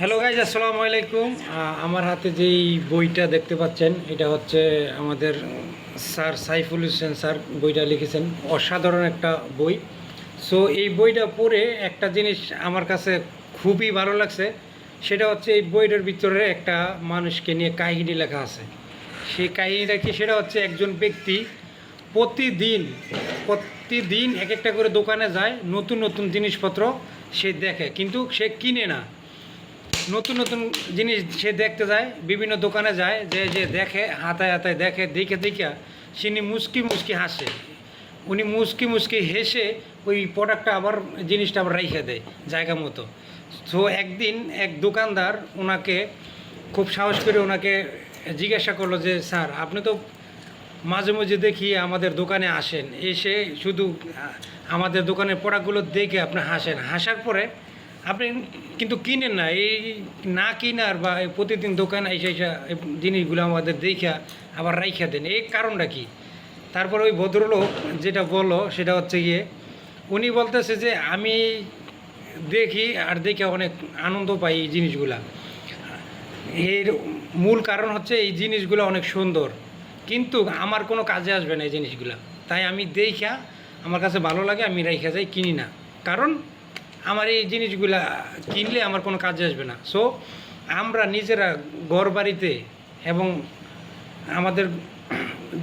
Hello guys, আসসালামু আলাইকুম। আমার হাতে যেই বইটা দেখতে পাচ্ছেন এটা হচ্ছে আমাদের স্যার সাইফুল হোসেন স্যার বইটা লিখেছেন। অসাধারণ একটা বই। সো এই বইটা পড়ে একটা জিনিস আমার কাছে খুবই ভালো লাগছে। সেটা হচ্ছে এই বইটার ভিতরে একটা মানুষকে নিয়ে কাহিনী লেখা আছে। সেই কাহিনীটা কি, সেটা হচ্ছে একজন ব্যক্তি প্রতিদিন প্রতিদিন এক একটা করে দোকানে যায়, নতুন নতুন জিনিসপত্র সে দেখে, কিন্তু সে কিনে না। নতুন নতুন জিনিস সে দেখতে যায়, বিভিন্ন দোকানে যায়, যে যে দেখে, হাতায় হাতায় দেখে, দেখে দেখে তিনি মুচকি মুচকি হাসে। উনি মুচকি মুচকি হেসে ওই প্রোডাক্টটা আবার জিনিসটা আবার রেখে দেয় জায়গা মতো। তো একদিন এক দোকানদার ওনাকে খুব সাহস করে ওনাকে জিজ্ঞাসা করলো যে, স্যার আপনি তো মাঝে মাঝে দেখি আমাদের দোকানে আসেন, এসে শুধু আমাদের দোকানের প্রোডাক্টগুলো দেখে আপনি হাসেন, হাসার পরে আপনি কিন্তু কিনেন না। এই না কিনার বা এই প্রতিদিন দোকানে এসে এসে এই জিনিসগুলো আমাদের দেখা আবার রাইখা দেন, এই কারণটা কি? তারপর ওই ভদ্রলোক যেটা বললো সেটা হচ্ছে গিয়ে, উনি বলতেছে যে আমি দেখি আর দেখে অনেক আনন্দ পাই এই জিনিসগুলা। এর মূল কারণ হচ্ছে এই জিনিসগুলো অনেক সুন্দর, কিন্তু আমার কোনো কাজে আসবে না এই জিনিসগুলো। তাই আমি দেখা আমার কাছে ভালো লাগে, আমি রেখে যাই, কিনি না। কারণ আমার এই জিনিসগুলা কিনলে আমার কোনো কাজে আসবে না। সো আমরা নিজেরা ঘর বাড়িতে এবং আমাদের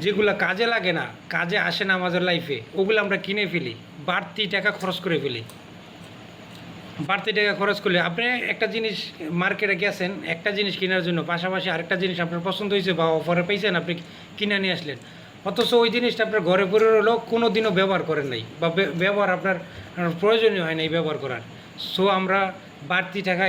যেগুলা কাজে লাগে না, কাজে আসে না আমাদের লাইফে, ওগুলো আমরা কিনে ফেলি, বাড়তি টাকা খরচ করে ফেলি। বাড়তি টাকা খরচ করলে আপনি একটা জিনিস মার্কেটে গেছেন একটা জিনিস কেনার জন্য, পাশাপাশি আরেকটা জিনিস আপনার পছন্দ হয়েছে বা অফারে পাইছেন, আপনি কিনে নিয়ে আসলেন, অথচ ওই জিনিসটা আপনার ঘরে পড়ে রইলেও কোনো দিনও ব্যবহার করেন নাই, বা ব্যবহার আপনার প্রয়োজনীয় হয় নাই ব্যবহার করার। সো আমরা বাড়তি টাকা